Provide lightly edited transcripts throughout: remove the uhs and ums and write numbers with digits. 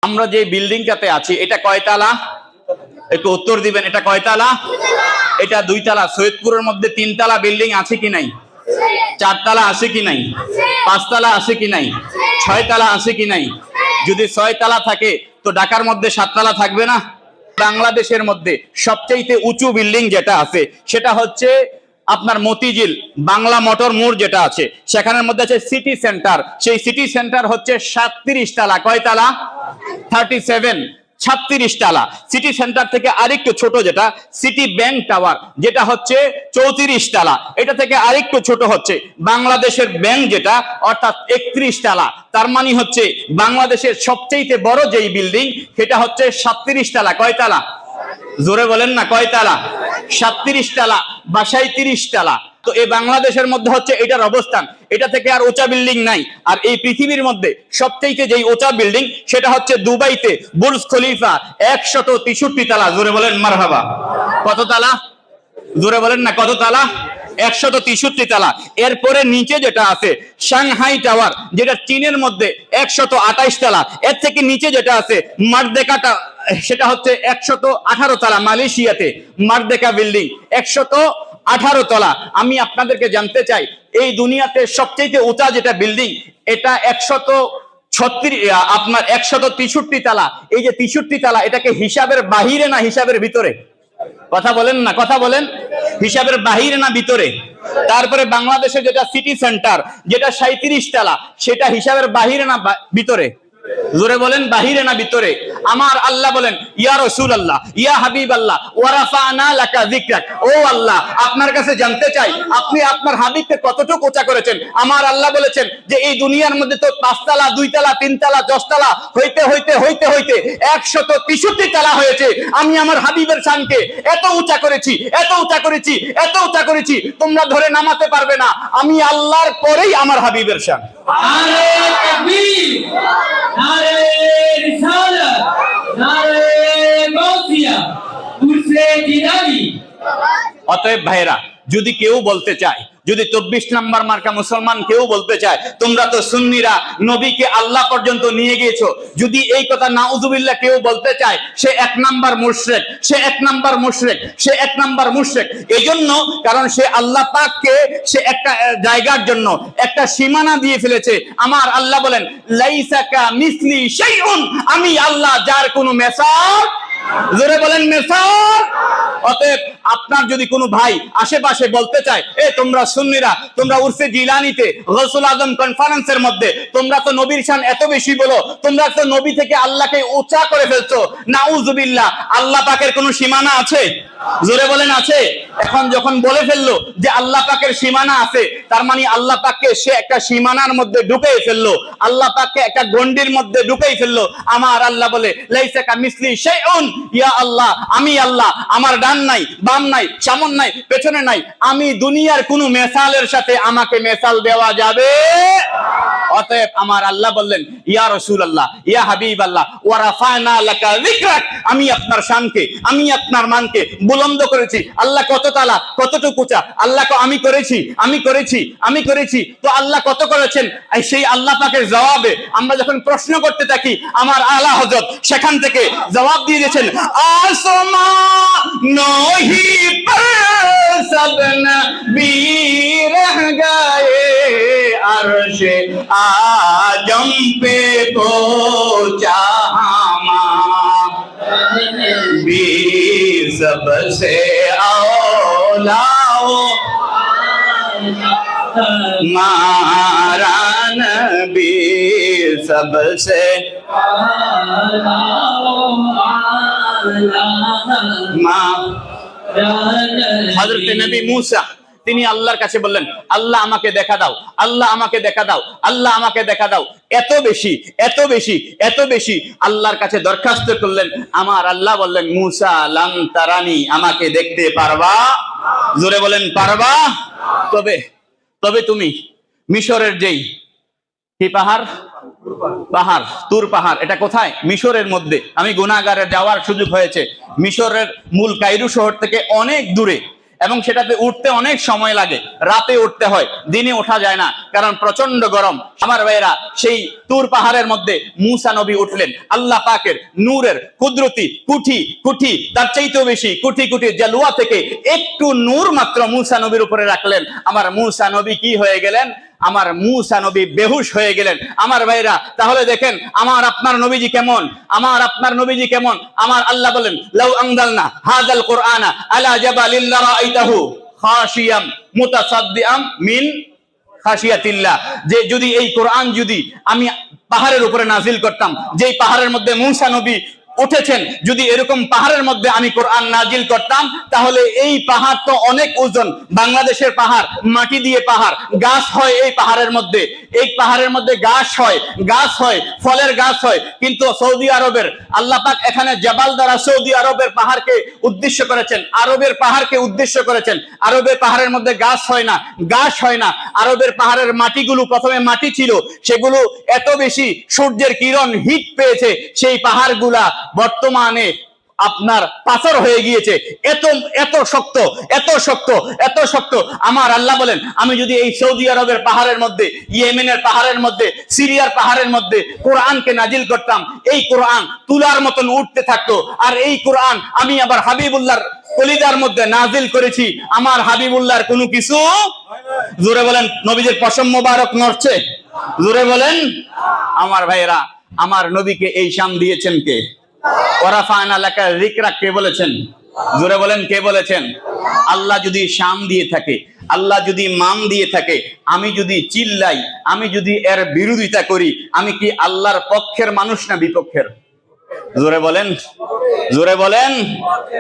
আমরা যে বিল্ডিংটাতে আছি এটা কয়তলা? একটু উত্তর দিবেন, এটা কয়তলা? এটা 2 তলা। সৈয়দপুরের মধ্যে 3 তলা বিল্ডিং আছে কি নাই? 4 তলা আছে কি নাই? 5 তলা আছে কি নাই? 6 তলা আছে কি নাই? যদি 6 তলা থাকে তো ঢাকার মধ্যে 7 তলা থাকবে না? বাংলাদেশের মধ্যে সবচেয়ে উঁচু বিল্ডিং যেটা আছে সেটা হচ্ছে আপনার মতিঝিল বাংলা মোটর মোড় যেটা আছে, সেখানের মধ্যে আছে সিটি সেন্টার। সেই সিটি সেন্টার হচ্ছে 37 তলা। কয় তলা? 37। 36 তলা। সিটি সেন্টার থেকে আরেকটু ছোট যেটা সিটি ব্যাংক টাওয়ার, যেটা হচ্ছে 34 তলা। এটা থেকে আরেকটু ছোট হচ্ছে বাংলাদেশের ব্যাংক যেটা, অর্থাৎ 31 তলা। তার মানে হচ্ছে বাংলাদেশের সবচেয়ে বড় যেই বিল্ডিং সেটা হচ্ছে 37 তলা। কয় তলা? জোরে বলেন না, কয় তলা? 37 তলা বা 37 তলা। তো এই বাংলাদেশের মধ্যে হচ্ছে এটার অবস্থান। এটা থেকে আর উঁচা বিল্ডিং নাই। আর এই পৃথিবীর মধ্যে সবচেয়ে যেই উঁচা বিল্ডিং সেটা হচ্ছে দুবাইতে বুর্জ খলিফা 163 তলা। জোরে বলেন মারহাবা। কত তলা? জোরে বলেন না, কত তলা? 163 তলা। এরপরে নিচে যেটা আছে সাংহাই টাওয়ার, যেটা চীনের মধ্যে 128 তলা। এর থেকে নিচে যেটা আছে মার্দেকাটা, সেটা হচ্ছে 118 তলা মালয়েশিয়াতে। মার্দেকা বিল্ডিং 118 তলা। আমি আপনাদেরকে জানতে চাই এই দুনিয়াতে সবচেয়ে উঁচা যেটা বিল্ডিং এটা 163 তলা। এই যে 63 তলা, এটাকে হিসাবের বাহিরে না হিসাবের ভিতরে? কথা বলেন না, কথা বলেন। হিসাবের বাহিরে না ভিতরে? তারপরে বাংলাদেশে যেটা সিটি সেন্টার, যেটা 37 তলা, সেটা হিসাবের বাহিরে না ভিতরে? জোরে বলেন, বাহিরে না ভিতরে? আমার আল্লাহ বলেন ইয়া রাসূলুল্লাহ, ইয়া হাবিবাল্লাহ, ওয়া রাফা'না লাকা যিকরাক। ও আল্লাহ, আপনার কাছে জানতে চাই আপনি আপনার হাবিবকে কতটুকু উঁচা করেছেন। আমার আল্লাহ বলেছেন যে এই দুনিয়ার মধ্যে তো 5 তলা, 2 তলা, 3 তলা, 10 তলা হইতে হইতে হইতে হইতে 163 তলা হয়েছে। আমি আমার হাবিবের শানকে এত উঁচা করেছি, এত উঁচা করেছি, এত উঁচা করেছি, তোমরা ধরে নামাতে পারবে না। আমি আল্লাহর পরেই আমার হাবিবের শান। নারে তাকবীর, নারে রিসালাত, নারে গাউসিয়া, উরসে জিলানী। অতএব ভাইরা, যদি কেউ বলতে চায়, যদি 24 নম্বর মার্কা মুসলমান কেউ বলতে চায় তোমরা তো সুন্নিরা নবীকে আল্লাহ পর্যন্ত নিয়ে গিয়েছো, যদি এই কথা নাউজুবিল্লাহ কেউ বলতে চায়, সে 1 নাম্বার মুশরিক, সে 1 নাম্বার মুশরিক, সে 1 নাম্বার মুশরিক। এইজন্য কারণ সে আল্লাহ পাককে সে একটা জায়গার জন্য একটা সীমানা দিয়ে ফেলেছে। আমার আল্লাহ বলেন লাইসা কা মিসলি শাইউন, আমি আল্লাহ যার কোনো মেসাল, জোরে বলেন মেসাল। অতএব আপনার যদি কোনো ভাই আশেপাশে বলতে চায় তোমরা সুন্নিরা, তোমরা উরসে জিলানীতে গৌসুল আজম কনফারেন্সের মধ্যে তোমরা তো নবীর শান এত বেশি বলো, তোমরা তো নবী থেকে আল্লাহকে উঁচা করে ফেলছো, নাউজুবিল্লাহ। আল্লাহ পাকের কোনো সীমানা আছে? জোরে বলেন আছে? এখন যখন বলে ফেললো যে আল্লাহ পাকের সীমানা আছে, তার মানে আল্লাহ পাককে সে একটা সীমানার মধ্যে ঢুকেই ফেললো, আল্লাহ পাককে একটা গণ্ডির মধ্যে ঢুকেই ফেললো। আমার আল্লাহ বলে লাইসা কা মিসলি শাইউন, ইয়া আল্লাহ, আমি আল্লাহ, আমার ডান নাই, বাম নাই, সামনে নাই, পেছনে নাই, আমি দুনিয়ার কোন মেসালের সাথে আমাকে মেসাল দেওয়া যাবে। অতএব আমার আল্লাহ বললেন ইয়া রাসূলুল্লাহ, ইয়া হাবিবাল্লাহ, ওয়া রাফা'না লাকা যিকরাক, আমি আপনার শানকে, আমি আপনার মানকে বুলন্দ করেছি। আল্লাহ কত তালা, কতটুকু উঁচা? আল্লাহ আমি করেছি, আমি করেছি, আমি করেছি। তো আল্লাহ কত করেছেন? সেই আল্লাহ পাকের জবাবে আমরা যখন প্রশ্ন করতে থাকি, আমার আলা হযরত সেখান থেকে জবাব দিয়ে দিয়েছেন আসমান নহি পর সব নবী রহ গয়ে, अर्शे आजम पे पहुंचा भी सबसे औलाओ मारा नबी सबसे हजरत नबी मूसा তিনি আল্লাহর কাছে বললেন আল্লাহ আমাকে দেখা দাও, আল্লাহ আমাকে দেখা দাও, আল্লাহ আমাকে দেখা দাও। এত বেশি, এত বেশি, এত বেশি আল্লাহর কাছে দরখাস্ত করলেন। আমার আল্লাহ বললেন মুসা লান তারানি, আমাকে দেখতে পারবা? জোরে বলেন পারবা? তবে তবে তুমি মিশরের যেই কি পাহাড়, পাহাড় তুর পাহাড়, এটা কোথায়? মিশরের মধ্যে। আমি গুনাহগারে যাওয়ার সুযোগ হয়েছে। মিশরের মূল কায়রো শহর থেকে অনেক দূরে এবং সেটাতে উঠতে অনেক সময় লাগে, রাতে উঠতে হয়, দিনে ওঠা যায় না, কারণ প্রচন্ড গরম। আমার ভাইয়েরা, সেই তুর পাহাড়ের মধ্যে মুসা নবী উঠলেন। আল্লাহ পাকের নূরের কুদরতি কুঠি তার চাইতেও বেশি কুঠি জালুয়া থেকে একটু নূর মাত্র মুসা নবীর উপরে রাখলেন। আমার মুসা নবী কি হয়ে গেলেন? আমার মুসা নবী বেহুশ হয়ে গেলেন। আমার ভাইরা, তাহলে দেখেন আমার আপনার নবীজি কেমন, আমার আপনার নবীজি কেমন। আমার আল্লাহ বলেন, লাউ আনজালনা হাযাল কুরআনা আলা জাবালিন লারাআইতাহু খাশিয়াম মুতাসাদ্দিআম মিন খাশিয়াতিল্লাহ, যে যদি এই কোরআন যদি আমি পাহাড়ের উপরে নাজিল করতাম, যেই পাহাড়ের মধ্যে মুসা নবী উঠেছেন, যদি এরকম পাহাড়ের মধ্যে আমি কোরআন নাজিল করতাম, তাহলে এই পাহাড় তো অনেক ওজন, বাংলাদেশের পাহাড়, মাটি দিয়ে পাহাড়, গাছ হয় এই পাহাড়ের মধ্যে, এই পাহাড়ের মধ্যে গাছ হয়, ফলের গাছ হয়, কিন্তু সৌদি আরবের আল্লাহ পাক এখানে জাবাল দ্বারা সৌদি আরবের পাহাড়কে উদ্দেশ্য করেছেন, আরবের পাহাড়কে উদ্দেশ্য করেছেন। আরবের পাহাড়ের মধ্যে গাছ হয় না। আরবের পাহাড়ের মাটিগুলো প্রথমে মাটি ছিল, সেগুলো এত বেশি সূর্যের কিরণ হিট পেয়েছে, সেই পাহাড়গুলা বর্তমানে আপনার পাথর হয়ে গিয়েছে। এত শক্ত। আমার আল্লাহ বলেন, আমি যদি এই সৌদি আরবের পাহাড়ের মধ্যে, ইয়েমেনের পাহাড়ের মধ্যে, সিরিয়ার পাহাড়ের মধ্যে কোরআনকে নাজিল করতাম, এই কোরআন তুলার মতন উঠতে থাকতো। আর এই কোরআন আমি আবার হাবিবুল্লাহর কলিজার মধ্যে নাজিল করেছি। আমার হাবিবুল্লাহর কোনো কিছু, জোরে বলেন, নবীদের পশম মোবারক নড়ছে, জোরে বলেন। আমার ভাইয়েরা, আমার নবীকে এই শান দিয়েছেন কে? ওয়ারাফা'না লাকা যিকরাক কে বলেছেন? জোরে বলেন, কে বলেছেন? আল্লাহ যদি শান দিয়ে থাকে, আল্লাহ যদি মান দিয়ে থাকে, আমি যদি চিল্লাই, আমি যদি এর বিরোধিতা করি, আমি কি আল্লাহর পক্ষের মানুষ না বিপক্ষের? জোরে বলেন।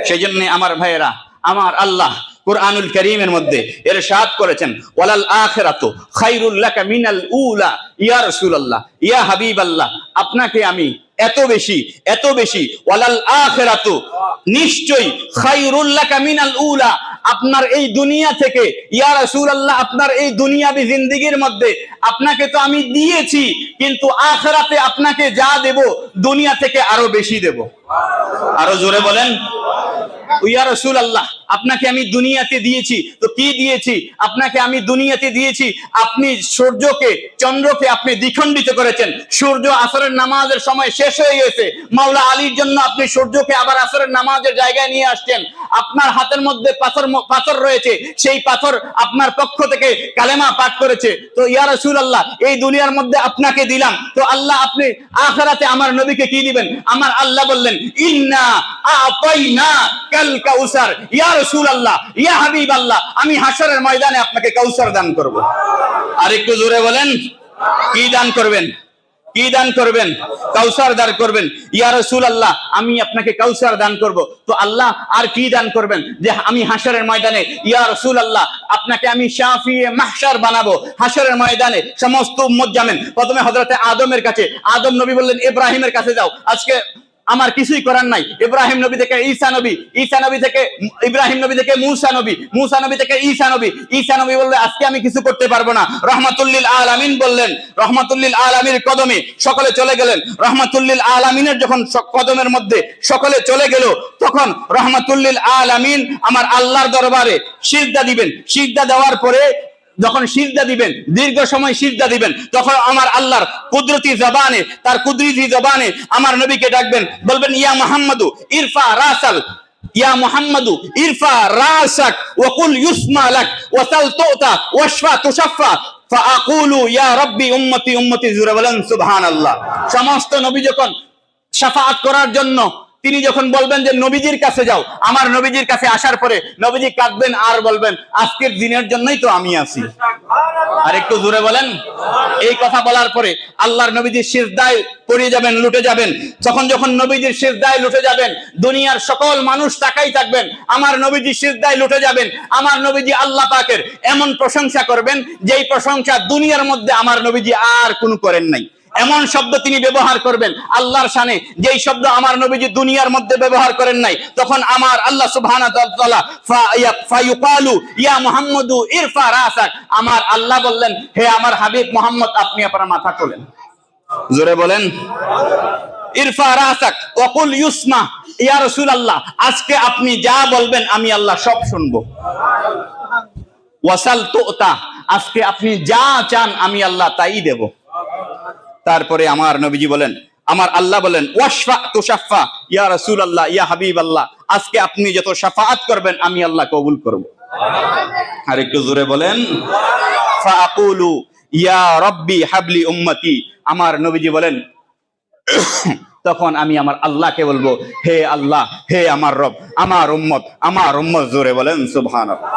সেই জন্য আমার ভাইয়েরা, আমার আল্লাহ কুরআনুল কারীমের মধ্যে ইরশাদ করেছেন, ওয়ালাল আখিরাতু খায়রুল লাকা মিনাল উলা। ইয়া রাসূলুল্লাহ, ইয়া হাবিবাল্লাহ, আপনাকে আমি এত বেশি ওয়ালাল আখিরাতু, নিশ্চয়ই, খায়রুল লাকা মিনাল উলা, আপনার এই দুনিয়া থেকে, ইয়া রাসূলুল্লাহ, আপনার এই দুনিয়াবি জিন্দেগির মধ্যে আপনাকে তো আমি দিয়েছি, কিন্তু আখিরাতে আপনাকে যা দেব দুনিয়া থেকে আরো বেশি দেব। আরো জোরে বলেন, ইয়া রাসূলুল্লাহ, আপনাকে আমি দুনিয়াতে দিয়েছি, তো কি দিয়েছি? আপনাকে আমি দুনিয়াতে দিয়েছি, আপনি সূর্যকে, চন্দ্রকে আপনি দ্বিখণ্ডিত করেছেন। সূর্য আসরের নামাজের সময় শেষ হয়ে গেছে, মাওলা আলীর জন্য আপনি সূর্যকে আবার আসরের নামাজের জায়গায় নিয়ে আসছেন। আপনার হাতের মধ্যে পাথর রয়েছে, সেই পাথর আপনার পক্ষ থেকে কালেমা পাঠ করেছে। তো ইয়া রাসূলুল্লাহ, এই দুনিয়ার মধ্যে আপনাকে দিলাম, তো আল্লাহ আপনি আখিরাতে আমার নবীকে কি দিবেন? আমার আল্লাহ বললেন, ইন্না আ'তাইনা কাল কাউসার। ইয়া রাসূলুল্লাহ, ইয়া হাবিবাল্লাহ, আমি হাশরের ময়দানে আপনাকে কাউসার দান করব। আর একটু জোরে বলেন, কি দান করবেন? কাউসার দান করবেন। ইয়া রাসূলুল্লাহ, আমি আপনাকে কাউসার দান করব। তো আল্লাহ আর কি দান করবেন? যে আমি হাশরের ময়দানে, ইয়া রাসূলুল্লাহ, আপনাকে আমি শাফিয়ে মাহশার বানাবো। হাশরের ময়দানে সমস্ত উম্মত যাবেন প্রথমে হযরতে আদমের কাছে। আদম নবী বললেন, ইব্রাহিমের কাছে যাও, আজকে আমার কিছুই করার নাই। ইব্রাহিম নবী থেকে ঈসা নবী, ঈসা নবী থেকে ইব্রাহিম নবী থেকে মুসা নবী, মুসা নবী থেকে ঈসা নবী, ঈসা নবী বললেন, আজকে আমি কিছু করতে পারবো না। রাহমাতুল লিল আলামিন বললেন, রাহমাতুল লিল আলামিনের কদমে সকলে চলে গেলেন। রাহমাতুল লিল আলামিনের যখন কদমের মধ্যে সকলে চলে গেল, তখন রাহমাতুল লিল আলামিন আমার আল্লাহর দরবারে সিজদা দিবেন। সিজদা দেওয়ার পরে যখন সিজদা দিবেন, দীর্ঘ সময় সিজদা দিবেন, তখন আমার আল্লাহর কুদরতি জবানে, তার কুদরতি জবানে আমার নবীকে ডাকবেন, বলবেন, ইয়া মুহাম্মাদু ইরফা রাসাল, ইয়া মুহাম্মাদু ইরফা রাসাক ওয়া কুল ইউসমা লাক ওয়া সাল তুতা ওয়াশফা তুশাফা ফাআকুলু ইয়া রাব্বি উম্মতি উম্মতি। জোরে বলেন সুবহানাল্লাহ। সমস্ত নবী যখন শাফাআত করার জন্য তিনি যখন বলবেন যে নবীজির কাছে যাও, আমার নবীজির কাছে আসার পরে নবীজি কাঁদবেন আর বলবেন, আজকের দিনের জন্যই তো আমি আছি। আর একটু জোরে বলেন। এই কথা বলার পরে আল্লাহর নবীজি সিজদায় পড়ে যাবেন, লুটে যাবেন। যখন নবীজির সিজদায় লুটে যাবেন, দুনিয়ার সকল মানুষ তাকাই থাকবেন, আমার নবীজি সিজদায় লুটে যাবেন। আমার নবীজি আল্লাহ পাকের এমন প্রশংসা করবেন, যেই প্রশংসা দুনিয়ার মধ্যে আমার নবীজি আর কোনো করেন নাই। এমন শব্দ তিনি ব্যবহার করবেন আল্লাহর শানে, যেই শব্দ আমার নবীজি দুনিয়ার মধ্যে ব্যবহার করেন নাই। তখন আমার আল্লাহ সুবহানাহু ওয়া তাআলা ফায়ুকালু ইয়া মুহাম্মাদু ইরফা রাসাক, আমার আল্লাহ বললেন, হে আমার হাবিব মুহাম্মদ, আপনি আপনার মাথা তোলেন। জোরে বলেন, ইরফা রাসাক ওয়া কুল ইউসমা, ইয়া রাসূলুল্লাহ, আজকে আপনি যা বলবেন আমি আল্লাহ সব শুনবো। ওয়াসাল তুতা, আজকে আপনি যা চান আমি আল্লাহ তাই দেব। তারপরে আমার নবীজি বলেন, আমার আল্লাহ বলেন, ওয়াশফা তুশাফা, ইয়া রাসূলুল্লাহ, ইয়া হাবিবাল্লাহ, আজকে আপনি যত শাফাআত করবেন আমি আল্লাহ কবুল করব। আর একটু জোরে বলেন, ফাআকুলু ইয়া রাব্বি হাবলি উম্মতি, আমার নবীজি বলেন তখন আমি আমার আল্লাহকে বলবো, হে আল্লাহ, হে আমার রব, আমার উম্মত, জোরে বলেন সুবহানাল্লাহ।